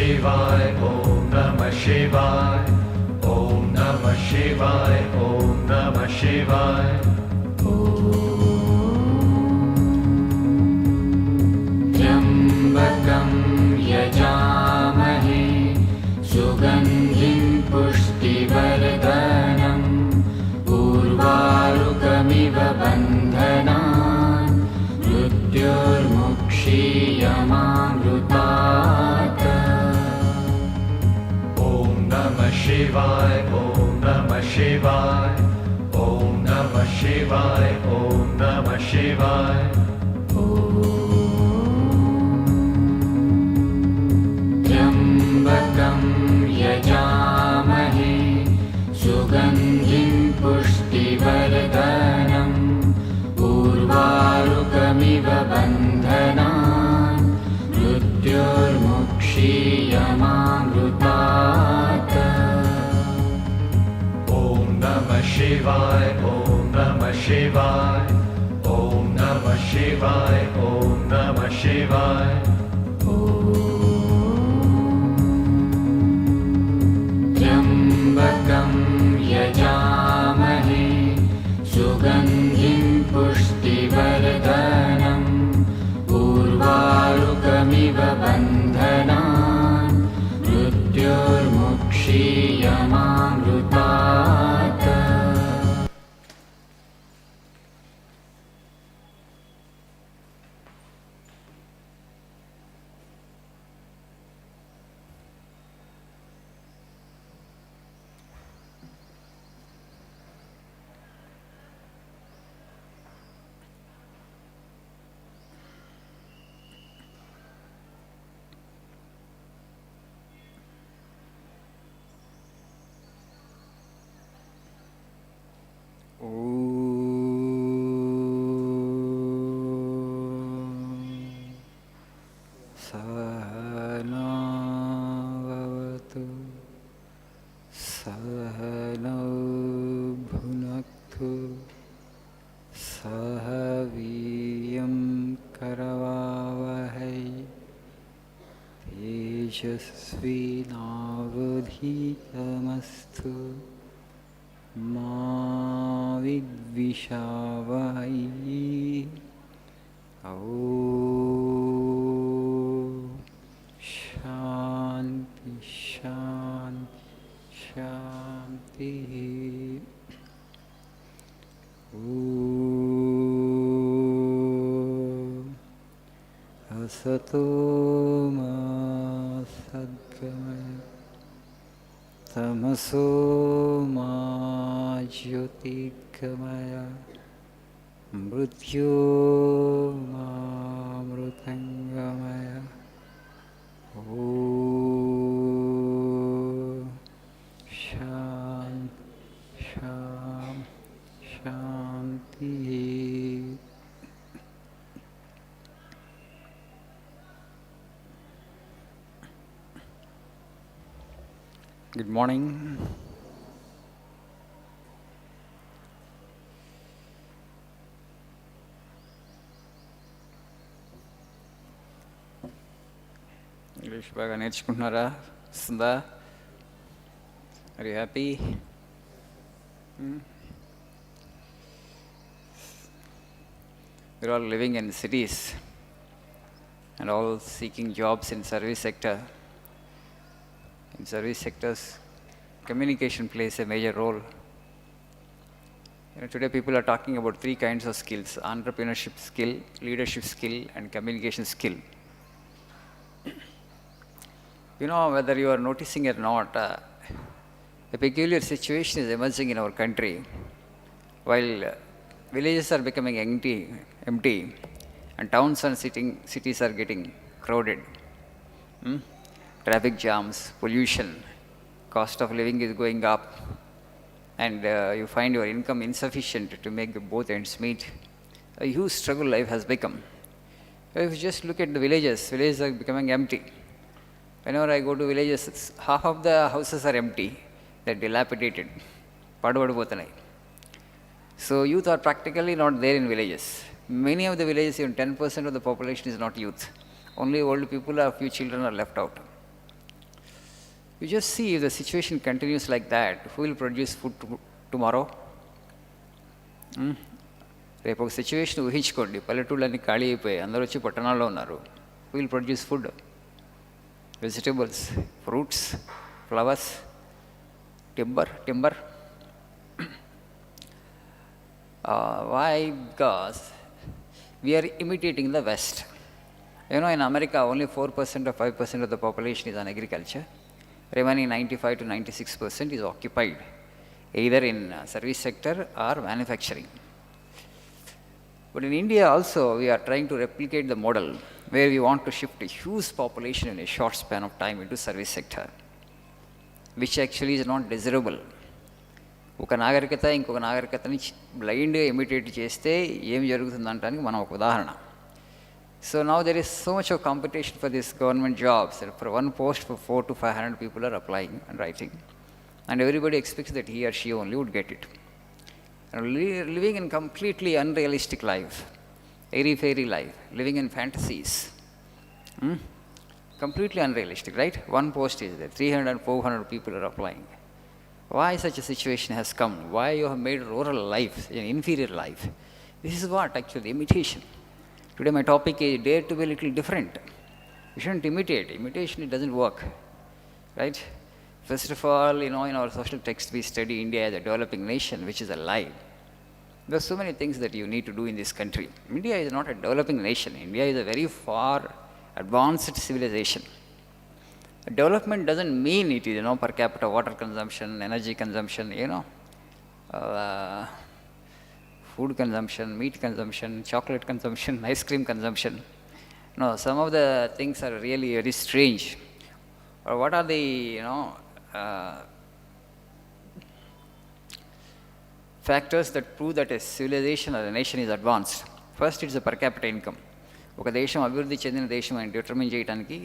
Shivaya, Om Namah Shivaya, Om Namah Shivaya, Om Namah Shivaya. Trambakam yajamahe sugandhim pushtivardhanam urvarukamiva bandhanan mrutyurmukshiyamamrutat. Om Namah Shivaya, Om Namah Shivaya, Om Namah Shivaya, Om Namah Shivaya. Trambakam yajamahe sugandhim pushtivardhanam urvarukamiva bandhanan mrutyurmukshiyamamrutat. Om Namah Shivaya, Om Namah Shivaya, Om Namah Shivaya, Om Namah Shivaya. Trambakam yajamahe sugandhim pushtivardhanam urvarukamiva bandhanan mrutyurmukshiyamamrutat. Sahanavavatu Sahanau bhunaktu Sahaviyam karavavahai Tejasvinavadhitamastu Ma vidvishavai. Shanti, Shanti, Shanti. Asato ma sadgamaya Tamaso ma jyotirgamaya Mrityo ma mrutangamaya. Om Shanti, Shanti, Shanti. Good morning. English baga నేర్చుకుంటున్నారా? వస్తుందా? Are you happy? We're all living in cities and all seeking jobs in service sector. In service sectors, communication plays a major role. Today people are talking about three kinds of skills: entrepreneurship skill, leadership skill, and communication skill. Whether you are noticing or not, a peculiar situation is emerging in our country. While villages are becoming empty and towns and cities are getting crowded. Traffic jams, pollution, cost of living is going up, and you find your income insufficient to make both ends meet. A huge struggle life has become. If you just look at the villages are becoming empty. Whenever I go to villages, half of the houses are empty, they're dilapidated. So youth are practically not there in villages. Many of the villages, even 10% of the population is not youth. Only old people or few children are left out. You just see if the situation continues like that, who will produce food tomorrow? రేపు ఒక situation ఊహించుకోండి, పల్లెటూళ్ళన్నీ ఖాళీ అయిపోయి అందరూ వచ్చి పట్టణాల్లో ఉన్నారు. Who will produce food? Vegetables, fruits, flowers, timber. Why? Because we are imitating the West. You know, in America, only 4% or 5% of the population is on agriculture. Remaining 95 to 96% is occupied either in service sector or manufacturing. But in India also, we are trying to replicate the model where we want to shift a huge population in a short span of time into service sector, which actually is not desirable. ఒక నాగరికత ఇంకొక నాగరికతని బ్లైండ్గా imitate చేస్తే ఏం జరుగుతుందంటానికి మనం ఒక ఉదాహరణ. So now there is so much of competition for this government jobs. For one post, for 400 to 500 people are applying and writing, and everybody expects that he or she only would get it. And living in completely unrealistic life, airy-fairy life, living in fantasies. Completely unrealistic, right? One post is there, 300, 400 people are applying. Why such a situation has come? Why you have made rural life an inferior life? This is what actually imitation. Today my topic is dare to be a little different. You shouldn't imitate. Imitation, it doesn't work, right? First of all, you know, in our social text we study India as a developing nation, which is a lie. There are so many things that you need to do in this country. India is not a developing nation. India is a very far advanced civilization. Development doesn't mean it is, you know, per capita water consumption, energy consumption, you know, food consumption, meat consumption, chocolate consumption, ice cream consumption. No, some of the things are really very strange. Or what are the, you know, factors that prove that a civilization or a nation is advanced? First, it's the per capita income. ఒక దేశం అభివృద్ధి చెందిన దేశం అని determine చేయడానికి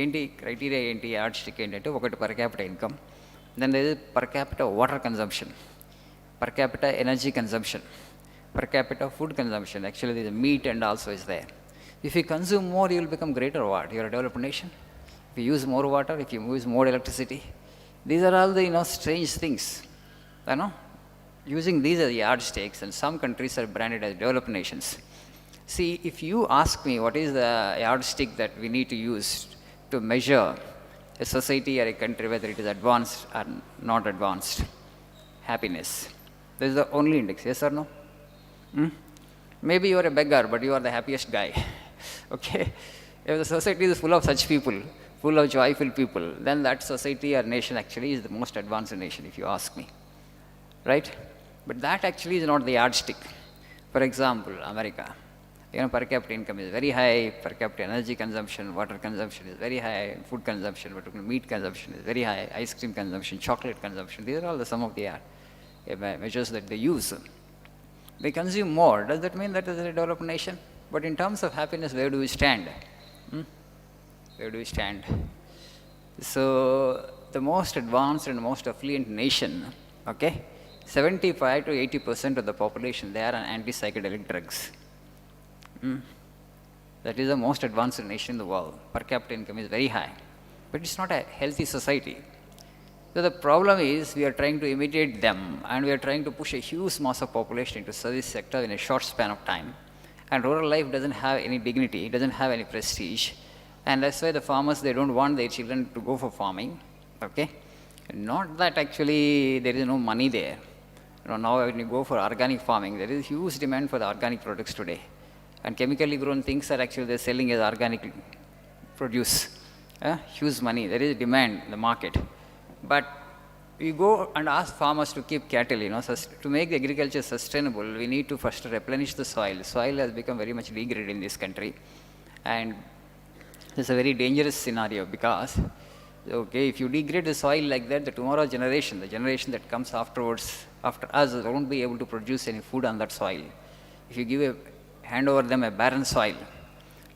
ఏంటి criteria, ఏంటి yard stick ఏంటంటే, ఒకటి per capital income, then there is per capital water consumption, per capital energy consumption, per capita food consumption. Actually, the meat and also is there. If you consume more, you will become greater or what? You are a developed nation. If you use more water, if you use more electricity, these are all the, you know, strange things. You know, using these as yardsticks, and some countries are branded as developed nations. See, if you ask me what is the yardstick that we need to use to measure a society or a country whether it is advanced or not advanced, happiness. This is the only index. Yes or no? Maybe you are a beggar, but you are the happiest guy. Okay? If the society is full of such people, full of joyful people, then that society or nation actually is the most advanced nation, if you ask me. Right? But that actually is not the yardstick. For example, America. You know, per capita income is very high, per capita energy consumption, water consumption is very high, food consumption, meat consumption is very high, ice cream consumption, chocolate consumption. These are all some of the measures that they use. They consume more. Does that mean that is a developed nation? But in terms of happiness, where do we stand? Where do we stand? So, the most advanced and most affluent nation, okay, 75 to 80% of the population, they are on anti-psychedelic drugs. That is the most advanced nation in the world. Per capita income is very high. But it's not a healthy society. So the problem is we are trying to imitate them, and we are trying to push a huge mass of population into service sector in a short span of time. And rural life doesn't have any dignity, it doesn't have any prestige. And that's why the farmers, they don't want their children to go for farming. Okay? Not that actually there is no money there. You know, now when you go for organic farming, there is huge demand for the organic products today. And chemically grown things are actually they're selling as organic produce. Huge money, there is demand in the market. But we go and ask farmers to keep cattle, you know, to make the agriculture sustainable, we need to first replenish the soil. Soil has become very much degraded in this country. And it's a very dangerous scenario because, okay, if you degrade the soil like that, the tomorrow generation, the generation that comes afterwards, after us, won't be able to produce any food on that soil. If you hand over them a barren soil,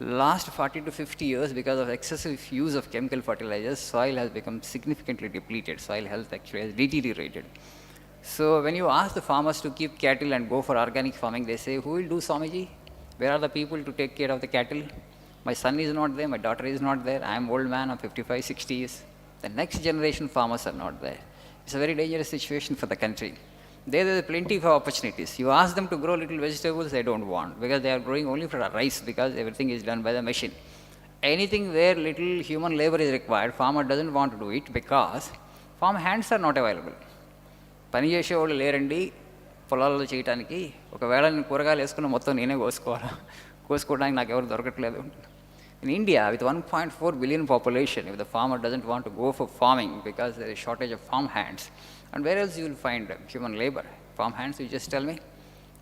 last 40 to 50 years, because of excessive use of chemical fertilizers, soil has become significantly depleted. Soil health actually has deteriorated. So when you ask the farmers to keep cattle and go for organic farming, they say, who will do, Swamiji? Where are the people to take care of the cattle? My son is not there, my daughter is not there, I am old man, I'm 55, 60 years. The next generation farmers are not there. It's a very dangerous situation for the country. There is plenty of opportunities. You ask them to grow little vegetables, they don't want, because they are growing only for rice, because everything is done by the machine. Anything where little human labor is required, farmer doesn't want to do it because farm hands are not available. పని చేసేవాళ్ళు లేరండి పొలాల్లో చేయడానికి. ఒకవేళ నేను కూరగాయలు వేసుకున్న మొత్తం నేనే కోసుకోవడానికి నాకు ఎవరు దొరకట్లేదు. In India, with 1.4 billion population, if the farmer doesn't want to go for farming because there is shortage of farm hands, and where else you will find human labor? Farm hands, you just tell me.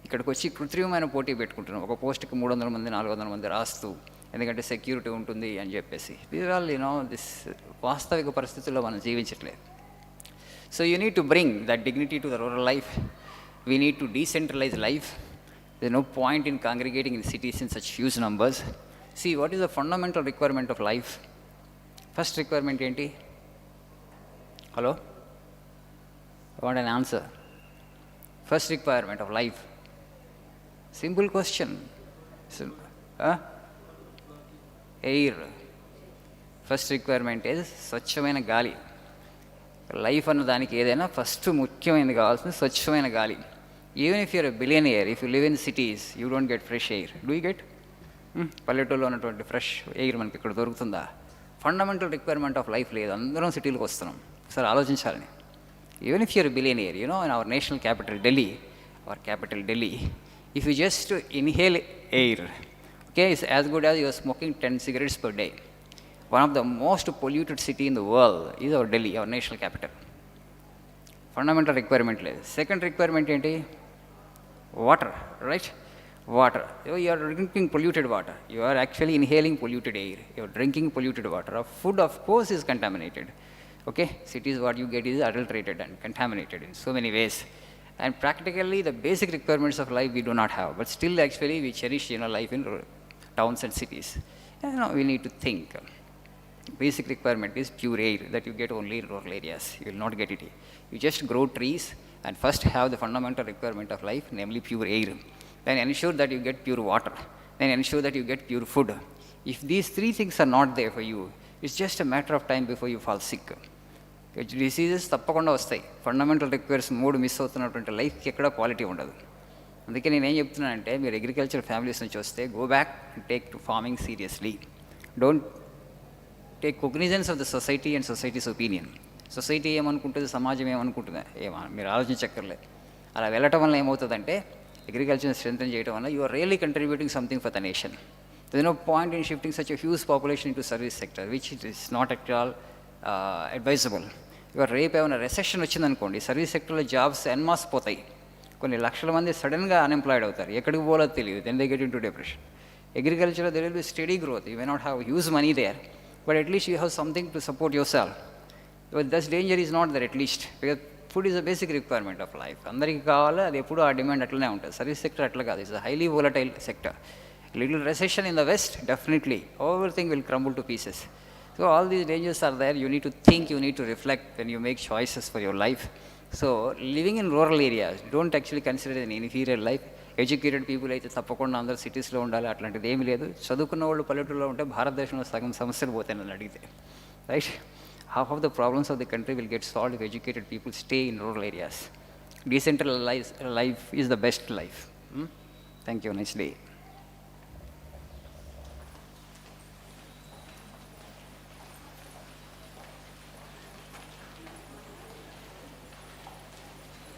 ఇక్కడికి వచ్చి కృత్రిమమైన పోటీ పెట్టుకుంటున్నాం, ఒక పోస్ట్కి 300 మంది 400 మంది రాస్తూ, ఎందుకంటే సెక్యూరిటీ ఉంటుంది అని చెప్పేసి. దీస్ ఆల్ దిస్ వాస్తవిక పరిస్థితుల్లో మనం జీవించట్లేదు. So you need to bring that dignity to the rural life. We need to decentralize life. There is no point in congregating in cities in such huge numbers. See, what is the fundamental requirement of life? First requirement enti? Hello? I want an answer. First requirement of life. Simple question. Air. First requirement is స్వచ్ఛమైన గాలి. Life అన్న దానికి ఏదైనా first ముఖ్యమైనది కావాల్సింది స్వచ్ఛమైన గాలి. Even if you're a billionaire, if you live in cities, you don't get fresh air. Do you get? పల్లెటూరులో ఉన్నటువంటి ఫ్రెష్ ఎయిర్ మనకి ఇక్కడ దొరుకుతుందా? ఫండమెంటల్ రిక్వైర్మెంట్ ఆఫ్ లైఫ్ లేదు, అందరం సిటీలకు వస్తున్నాం. ఒకసారి ఆలోచించాలని. Even if you're billionaire, in our national capital Delhi, if you just inhale air, okay, is as good as you are smoking 10 cigarettes per day. One of the most polluted city in the world is our Delhi, our national capital. Fundamental requirement లేదు. Second requirement ఏంటి? Water, right? Water. You are drinking polluted water. You are actually inhaling polluted air. You are drinking polluted water. Our food, of course, is contaminated. Okay? Cities, what you get is adulterated and contaminated in so many ways. And practically, the basic requirements of life we do not have. But still, actually, we cherish life in towns and cities. We need to think. Basic requirement is pure air that you get only in rural areas. You will not get it. You just grow trees and first have the fundamental requirement of life, namely pure air. Then ensure that you get pure water. Then ensure that you get pure food. If these three things are not there for you, it's just a matter of time before you fall sick. Diseases తప్పకుండా వస్తాయి. Fundamental requires 3 miss అవుతున్నటువంటి లైఫ్కి ఎక్కడ quality ఉండదు. అందుకే నేనేం చెప్తున్నానంటే, మీరు అగ్రికల్చర్ ఫ్యామిలీస్ నుంచి వస్తే, go back and take to farming seriously. Don't take cognizance of the society and society's opinion. Society ఏమనుకుంటుంది, సమాజం ఏమనుకుంటుంది, మీరు ఆలోచించక్కర్లేదు. అలా వెళ్ళటం వల్ల ఏమవుతుందంటే, అగ్రికల్చర్ని స్ట్రెంథెన్ చేయడం వల్ల you are really contributing something for the nation. There is no point in shifting such a huge population into service sector, which it is not at all advisable. ఇవాళ రేపు ఏమైనా రెసెషన్ వచ్చిందనుకోండి, service సెక్టర్లో jobs NMOS పోతాయి. కొన్ని లక్షల మంది సడన్గా అన్ఎంప్లాయిడ్ అవుతారు, ఎక్కడికి పోలో తెలియదు. Then they get into depression. అగ్రికల్చర్లో there will be steady growth. You may not have huge money there, but at least you have something to support yourself. But thus danger is not there at least, because food is a basic requirement of life. అందరికీ కావాలి, అది ఎప్పుడు ఆ demand అట్లనే ఉంటుంది. Service sector అట్లా కాదు, it's a highly volatile sector. Little recession in the west, definitely everything will crumble to pieces. So all these dangers are there. You need to think, you need to reflect when you make choices for your life. So living in rural areas, don't actually consider it an inferior life. Educated people అయితే తప్పకుండా అందరూ సిటీస్లో ఉండాలి, అట్లాంటిది ఏమీ లేదు. చదువుకున్న వాళ్ళు పల్లెటూరులో ఉంటే భారతదేశంలో సగం సమస్యలు పోతాయి నన్ను అడిగితే, right? Half of the problems of the country will get solved if educated people stay in rural areas. Decentralized life is the best life. Thank you. Nice day.